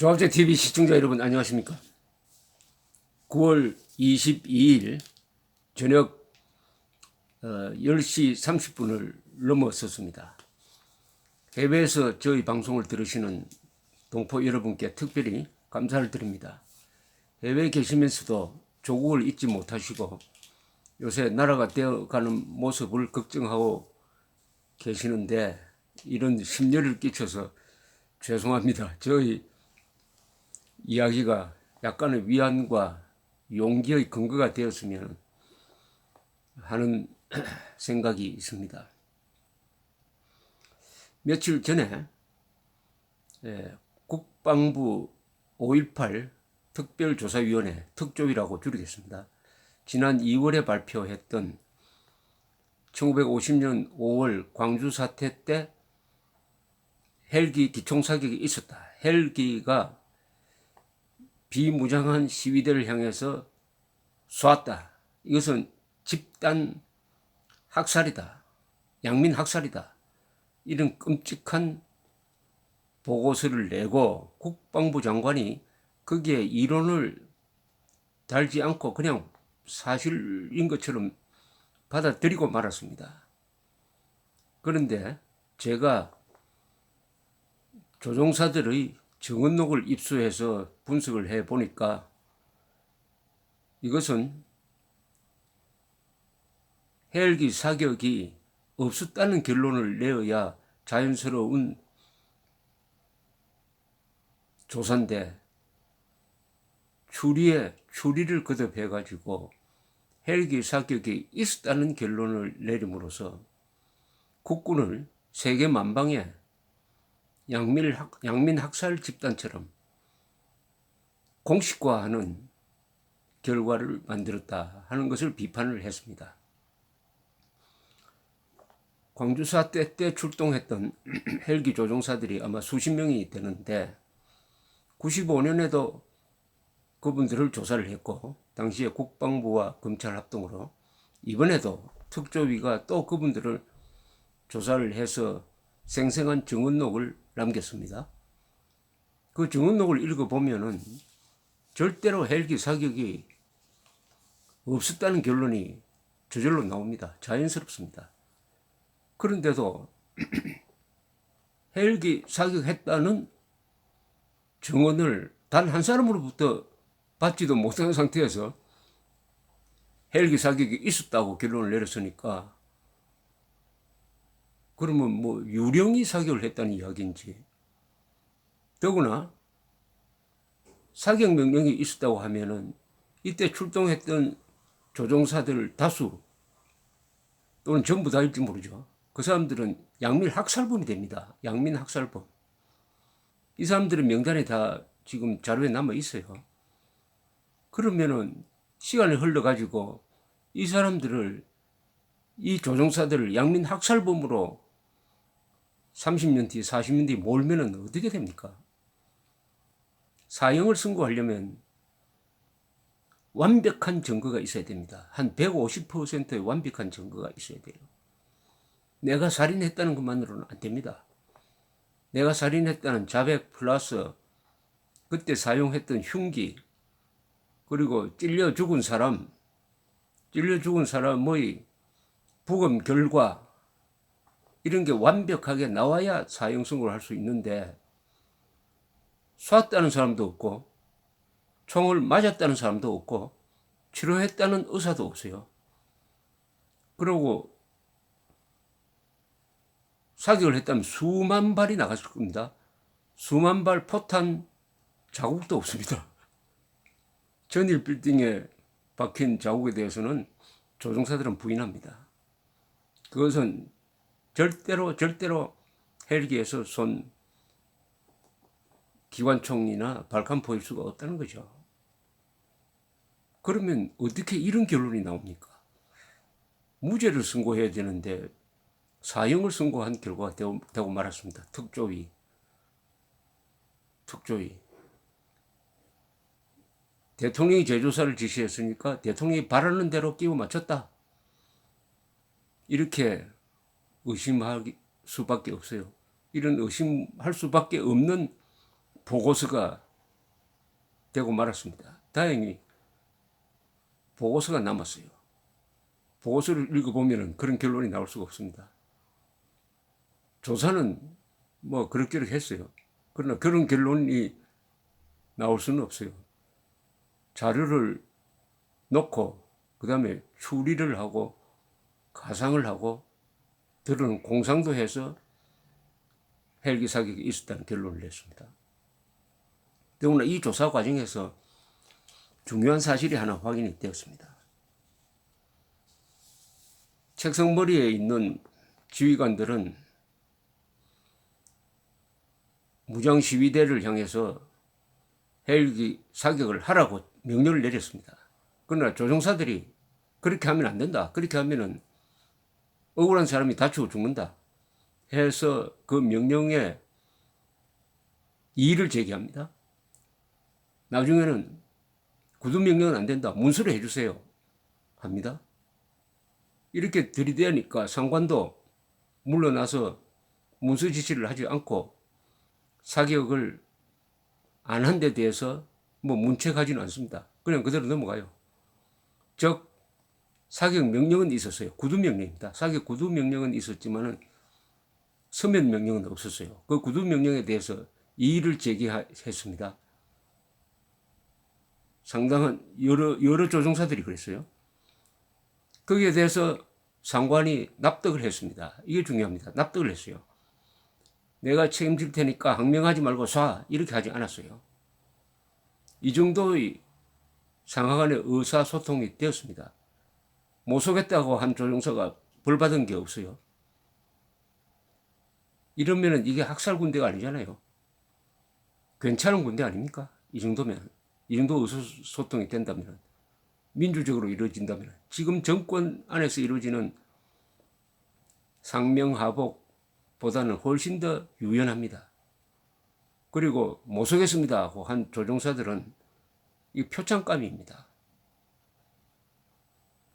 조합제TV 시청자 여러분 안녕하십니까. 9월 22일 저녁 10시 30분을 넘어섰습니다. 해외에서 저희 방송을 들으시는 동포 여러분께 특별히 감사를 드립니다. 해외에 계시면서도 조국을 잊지 못하시고 요새 나라가 되어가는 모습을 걱정하고 계시는데 이런 심려를 끼쳐서 죄송합니다. 저희 이야기가 약간의 위안과 용기의 근거가 되었으면 하는 생각이 있습니다. 며칠 전에 국방부 5.18 특별조사위원회, 특조위라고 줄이겠습니다. 지난 2월에 발표했던 1950년 5월 광주 사태 때 헬기 기총사격이 있었다. 헬기가 비무장한 시위대를 향해서 쐈다. 이것은 집단 학살이다. 양민 학살이다. 이런 끔찍한 보고서를 내고 국방부 장관이 거기에 이론을 달지 않고 그냥 사실인 것처럼 받아들이고 말았습니다. 그런데 제가 조종사들의 증언록을 입수해서 분석을 해보니까 이것은 헬기 사격이 없었다는 결론을 내어야 자연스러운 조사인데 추리를 거듭해가지고 헬기 사격이 있었다는 결론을 내림으로써 국군을 세계 만방에 양민 학살 집단처럼 공식화하는 결과를 만들었다 하는 것을 비판을 했습니다. 광주 사태 때 출동했던 헬기 조종사들이 아마 수십 명이 되는데 95년에도 그분들을 조사를 했고 당시에 국방부와 검찰 합동으로 이번에도 특조위가 또 그분들을 조사를 해서 생생한 증언록을 남겼습니다. 그 증언록을 읽어보면은 절대로 헬기 사격이 없었다는 결론이 저절로 나옵니다. 자연스럽습니다. 그런데도 헬기 사격했다는 증언을 단 한 사람으로부터 받지도 못한 상태에서 헬기 사격이 있었다고 결론을 내렸으니까 그러면 뭐 유령이 사격을 했다는 이야기인지, 더구나 사격 명령이 있었다고 하면은 이때 출동했던 조종사들 다수 또는 전부 다일지 모르죠. 그 사람들은 양민 학살범이 됩니다. 양민 학살범. 이 사람들은 명단에 다 지금 자료에 남아 있어요. 그러면은 시간이 흘러가지고 이 사람들을, 이 조종사들을 양민 학살범으로 30년 뒤, 40년 뒤 몰면은 어떻게 됩니까? 사형을 선고하려면 완벽한 증거가 있어야 됩니다. 한 150%의 완벽한 증거가 있어야 돼요. 내가 살인했다는 것만으로는 안 됩니다. 내가 살인했다는 자백 플러스 그때 사용했던 흉기, 그리고 찔려 죽은 사람의 부검 결과, 이런 게 완벽하게 나와야 사형 선고를 할 수 있는데 쐈다는 사람도 없고 총을 맞았다는 사람도 없고 치료했다는 의사도 없어요. 그리고 사격을 했다면 수만 발이 나갔을 겁니다. 수만 발 포탄 자국도 없습니다. 전일 빌딩에 박힌 자국에 대해서는 조종사들은 부인합니다. 그것은 절대로 헬기에서 쏜 기관총이나 발칸포일 수가 없다는 거죠. 그러면 어떻게 이런 결론이 나옵니까? 무죄를 선고해야 되는데 사형을 선고한 결과가 되고 말았습니다. 특조위. 대통령이 재조사를 지시했으니까 대통령이 바라는 대로 끼워 맞췄다. 이렇게 의심할 수밖에 없어요. 이런 의심할 수밖에 없는 보고서가 되고 말았습니다. 다행히 보고서가 남았어요. 보고서를 읽어보면 그런 결론이 나올 수가 없습니다. 조사는 뭐 그럭저럭 했어요. 그러나 그런 결론이 나올 수는 없어요. 자료를 놓고 그 다음에 추리를 하고 가상을 하고 들은 공상도 해서 헬기 사격이 있었다는 결론을 냈습니다. 더구나 이 조사 과정에서 중요한 사실이 하나 확인이 되었습니다. 책성머리에 있는 지휘관들은 무장 시위대를 향해서 헬기 사격을 하라고 명령을 내렸습니다. 그러나 조종사들이 그렇게 하면 안 된다. 그렇게 하면은 억울한 사람이 다치고 죽는다. 해서 그 명령에 이의를 제기합니다. 나중에는 구두명령은 안 된다. 문서를 해주세요. 합니다. 이렇게 들이대니까 상관도 물러나서 문서 지시를 하지 않고 사격을 안 한 데 대해서 뭐 문책하지는 않습니다. 그냥 그대로 넘어가요. 즉 사격 명령은 있었어요. 구두 명령입니다. 사격 구두 명령은 있었지만은 서면 명령은 없었어요. 그 구두 명령에 대해서 이의를 제기했습니다. 상당한 여러 조종사들이 그랬어요. 거기에 대해서 상관이 납득을 했습니다. 이게 중요합니다. 납득을 했어요. 내가 책임질 테니까 항명하지 말고 쏴. 이렇게 하지 않았어요. 이 정도의 상하 간의 의사소통이 되었습니다. 못 쏘겠다고 한 조종사가 벌 받은 게 없어요. 이러면은 이게 학살 군대가 아니잖아요. 괜찮은 군대 아닙니까? 이 정도면. 이 정도 의사소통이 된다면. 민주적으로 이루어진다면. 지금 정권 안에서 이루어지는 상명하복보다는 훨씬 더 유연합니다. 그리고 못 쏘겠습니다 하고 한 조종사들은 이 표창감입니다.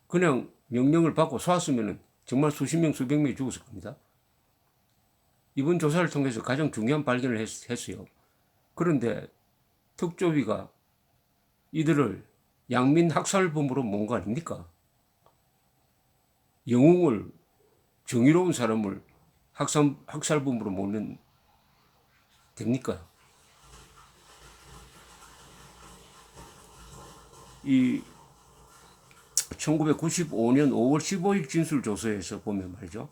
그냥 명령을 받고 쏘았으면 정말 수십 명, 수백 명이 죽었을 겁니다. 이번 조사를 통해서 가장 중요한 발견을 했어요. 그런데 특조위가 이들을 양민 학살범으로 모은 거 아닙니까? 영웅을, 정의로운 사람을 학살범으로 모으면 됩니까? 이 1995년 5월 15일 진술조서에서 보면 말이죠.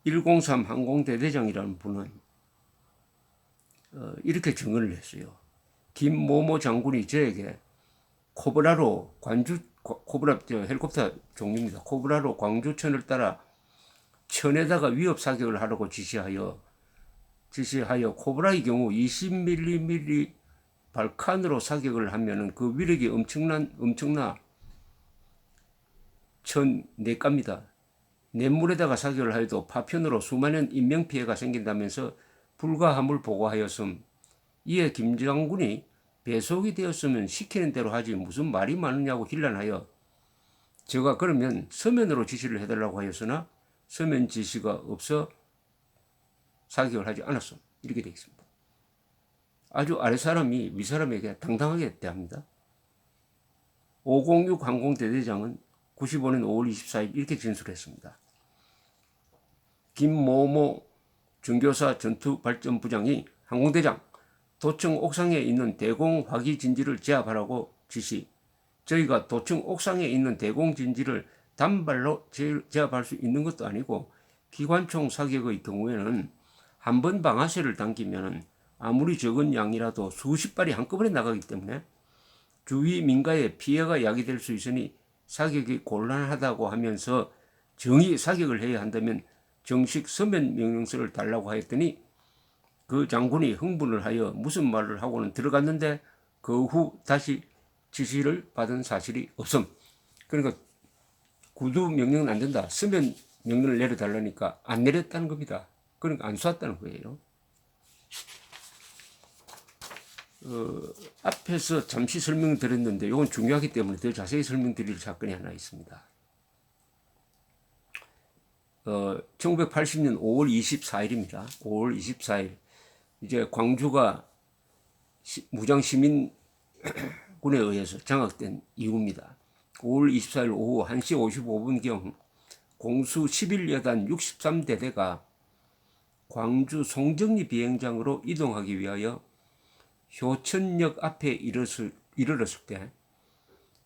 103 항공대대장이라는 분은 이렇게 증언을 했어요. 김모모 장군이 저에게 코브라로 코브라 헬리콥터 종류입니다. 코브라로 광주천을 따라 천에다가 위협 사격을 하라고 지시하여 코브라의 경우 20mm 발칸으로 사격을 하면은 그 위력이 엄청나 천 내갑니다. 냇물에다가 사격을 하여도 파편으로 수많은 인명피해가 생긴다면서 불가함을 보고하였음. 이에 김 장군이 배속이 되었으면 시키는 대로 하지 무슨 말이 많으냐고 hir난하여 제가 그러면 서면으로 지시를 해달라고 하였으나 서면 지시가 없어 사격을 하지 않았음. 이렇게 되어 있습니다. 아주 아래 사람이 위 사람에게 당당하게 대합니다. 506 항공대대장은 95년 5월 24일 이렇게 진술했습니다. 김모모 중교사 전투발전부장이 항공대장 도청 옥상에 있는 대공 화기 진지를 제압하라고 지시. 저희가 도청 옥상에 있는 대공 진지를 단발로 제압할 수 있는 것도 아니고 기관총 사격의 경우에는 한 번 방아쇠를 당기면 아무리 적은 양이라도 수십 발이 한꺼번에 나가기 때문에 주위 민가에 피해가 야기될 수 있으니 사격이 곤란하다고 하면서 정의 사격을 해야 한다면 정식 서면 명령서를 달라고 하였더니 그 장군이 흥분을 하여 무슨 말을 하고는 들어갔는데 그 후 다시 지시를 받은 사실이 없음. 그러니까 구두 명령은 안 된다. 서면 명령을 내려달라니까 안 내렸다는 겁니다. 그러니까 안 쐈다는 거예요. 앞에서 잠시 설명드렸는데 이건 중요하기 때문에 더 자세히 설명드릴 사건이 하나 있습니다. 1980년 5월 24일입니다. 5월 24일 이제 광주가 무장 시민군에 의해서 장악된 이후입니다. 5월 24일 오후 1시 55분경 공수 11여단 63대대가 광주 송정리 비행장으로 이동하기 위하여 효천역 앞에 이르렀을 때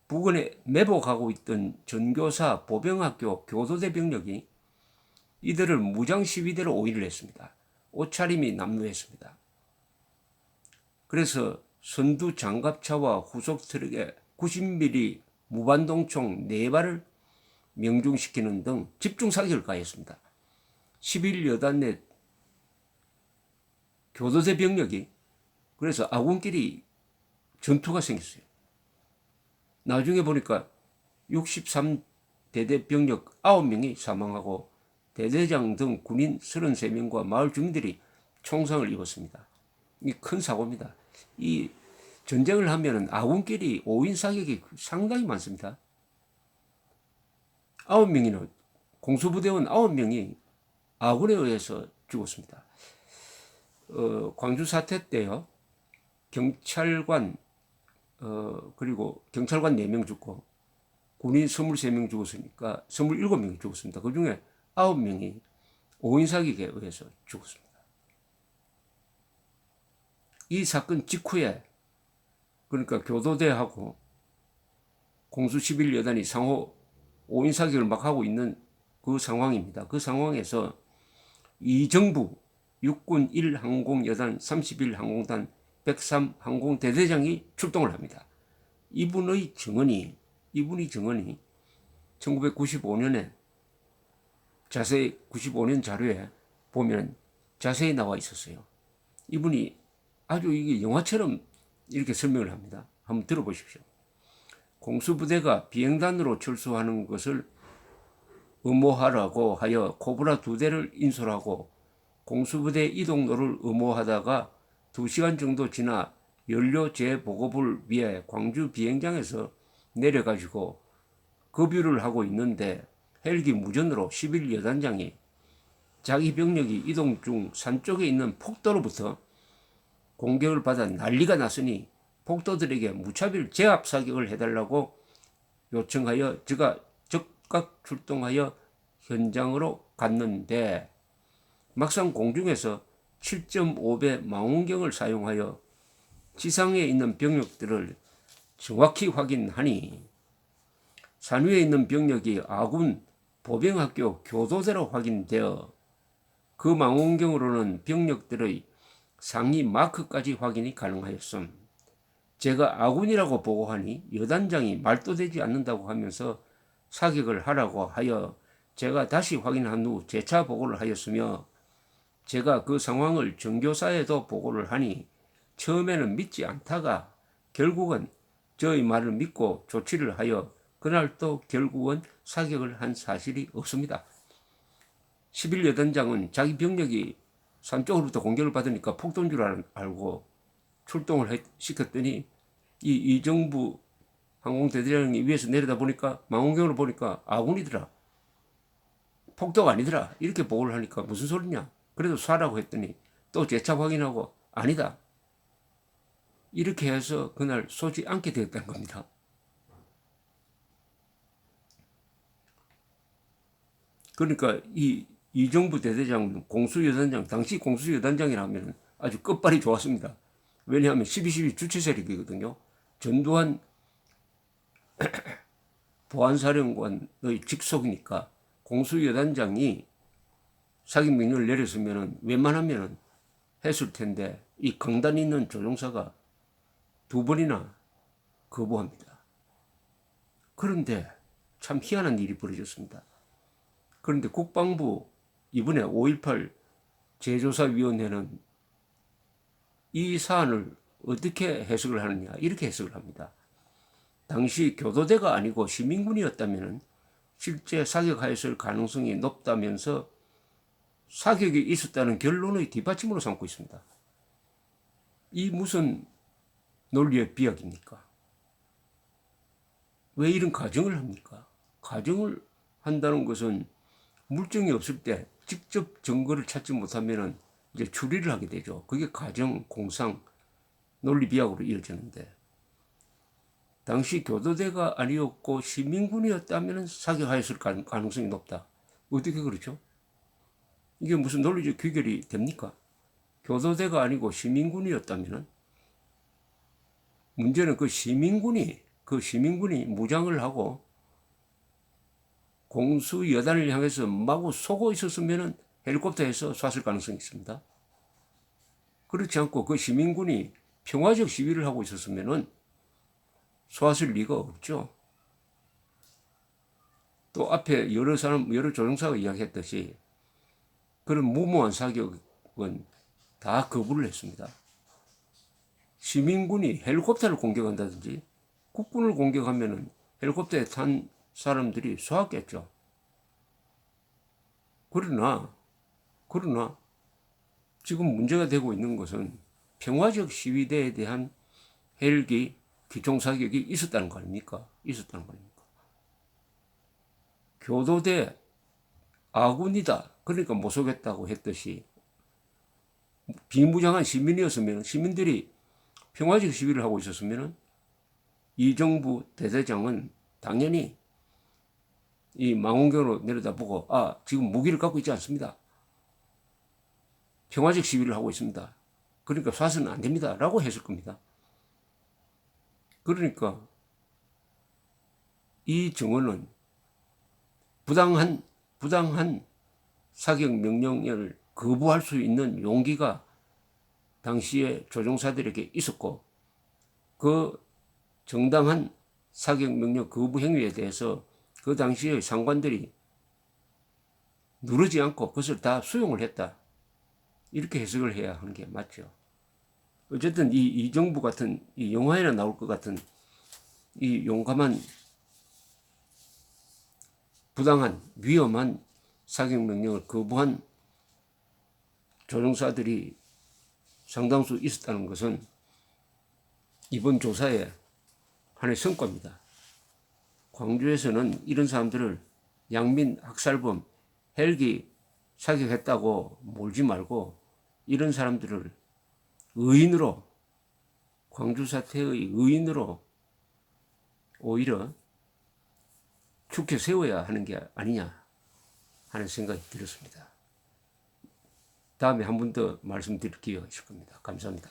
부근에 매복하고 있던 전교사 보병학교 교도대 병력이 이들을 무장시위대로 오인을 했습니다. 옷차림이 남루했습니다. 그래서 선두 장갑차와 후속 트럭에 90mm 무반동총 4발을 명중시키는 등 집중사격을 가했습니다. 11여단 내 교도대 병력이 그래서 아군끼리 전투가 생겼어요. 나중에 보니까 63대대 병력 9명이 사망하고 대대장 등 군인 33명과 마을 주민들이 총상을 입었습니다. 이 큰 사고입니다. 이 전쟁을 하면 아군끼리 5인 사격이 상당히 많습니다. 9명이나 공수부대원 9명이 아군에 의해서 죽었습니다. 광주 사태 때요. 경찰관 그리고 경찰관 4명 죽고 군인 23명 죽었으니까 27명이 죽었습니다. 그 중에 9명이 5인 사격에 의해서 죽었습니다. 이 사건 직후에 그러니까 교도대하고 공수 11여단이 상호 5인 사격을 막 하고 있는 그 상황입니다. 그 상황에서 이정부 육군 1항공여단 31항공단 103 항공대대장이 출동을 합니다. 이분이 증언이 1995년에 자세히 95년 자료에 보면 자세히 나와 있었어요. 이분이 아주 이게 영화처럼 이렇게 설명을 합니다. 한번 들어보십시오. 공수부대가 비행단으로 철수하는 것을 의무하라고 하여 코브라 2대를 인솔하고 공수부대 이동로를 의무하다가 2시간 정도 지나 연료 재보급을 위해 광주 비행장에서 내려가지고 급유를 하고 있는데 헬기 무전으로 11여단장이 자기 병력이 이동 중 산 쪽에 있는 폭도로부터 공격을 받아 난리가 났으니 폭도들에게 무차별 제압 사격을 해달라고 요청하여 제가 즉각 출동하여 현장으로 갔는데 막상 공중에서 7.5배 망원경을 사용하여 지상에 있는 병력들을 정확히 확인하니 산 위에 있는 병력이 아군 보병학교 교도대로 확인되어 그 망원경으로는 병력들의 상위 마크까지 확인이 가능하였음. 제가 아군이라고 보고하니 여단장이 말도 되지 않는다고 하면서 사격을 하라고 하여 제가 다시 확인한 후 재차 보고를 하였으며 제가 그 상황을 전교사에도 보고를 하니 처음에는 믿지 않다가 결국은 저의 말을 믿고 조치를 하여 그날 또 결국은 사격을 한 사실이 없습니다. 11여단장은 자기 병력이 산 쪽으로부터 공격을 받으니까 폭도인 줄 알고 출동을 시켰더니 이 이정부 항공대대장이 위에서 내려다 보니까 망원경으로 보니까 아군이더라. 폭도가 아니더라. 이렇게 보고를 하니까 무슨 소리냐. 그래도 쏴라고 했더니 또 재차 확인하고 아니다. 이렇게 해서 그날 쏘지 않게 되었다는 겁니다. 그러니까 이 이정부 대대장 공수여단장 당시 공수여단장이라면 아주 끝발이 좋았습니다. 왜냐하면 12.12 주체 세력이거든요. 전두환 보안사령관의 직속이니까 공수여단장이 사격 명령을 내렸으면 웬만하면 했을 텐데 이 강단 있는 조종사가 2번이나 거부합니다. 그런데 참 희한한 일이 벌어졌습니다. 그런데 국방부 이번에 5.18 재조사위원회는 이 사안을 어떻게 해석을 하느냐 이렇게 해석을 합니다. 당시 교도대가 아니고 시민군이었다면 실제 사격하였을 가능성이 높다면서 사격이 있었다는 결론의 뒷받침으로 삼고 있습니다. 이 무슨 논리의 비약입니까? 왜 이런 가정을 합니까? 가정을 한다는 것은 물증이 없을 때 직접 증거를 찾지 못하면 이제 추리를 하게 되죠. 그게 가정, 공상, 논리비약으로 이어지는데, 당시 교도대가 아니었고 시민군이었다면 사격하였을 가능성이 높다. 어떻게 그렇죠? 이게 무슨 논리적 귀결이 됩니까? 교도대가 아니고 시민군이었다면, 문제는 그 시민군이 무장을 하고 공수 여단을 향해서 마구 쏘고 있었으면 헬리콥터에서 쐈을 가능성이 있습니다. 그렇지 않고 그 시민군이 평화적 시위를 하고 있었으면 쏘았을 리가 없죠. 또 앞에 여러 조종사가 이야기했듯이 그런 무모한 사격은 다 거부를 했습니다. 시민군이 헬리콥터를 공격한다든지 국군을 공격하면 헬리콥터에 탄 사람들이 쏘았겠죠. 그러나 지금 문제가 되고 있는 것은 평화적 시위대에 대한 헬기 기총 사격이 있었다는 거 아닙니까? 교도대 아군이다. 그러니까 못 쏘겠다고 했듯이 비무장한 시민이었으면, 시민들이 평화적 시위를 하고 있었으면 이정부 대대장은 당연히 이 망원경으로 내려다보고 지금 무기를 갖고 있지 않습니다. 평화적 시위를 하고 있습니다. 그러니까 쏴서는 안 됩니다. 라고 했을 겁니다. 그러니까 이 증언은 부당한 사격 명령을 거부할 수 있는 용기가 당시에 조종사들에게 있었고, 그 정당한 사격 명령 거부 행위에 대해서 그 당시의 상관들이 누르지 않고 그것을 다 수용을 했다. 이렇게 해석을 해야 하는 게 맞죠. 어쨌든 이정부 같은, 이 영화에나 나올 것 같은 이 용감한, 부당한, 위험한 사격 명령을 거부한 조종사들이 상당수 있었다는 것은 이번 조사의 하나의 성과입니다. 광주에서는 이런 사람들을 양민, 학살범, 헬기 사격했다고 몰지 말고 이런 사람들을 의인으로, 광주 사태의 의인으로 오히려 축켜 세워야 하는 게 아니냐 하는 생각이 들었습니다. 다음에 한 번 더 말씀드릴 기회가 있을 겁니다. 감사합니다.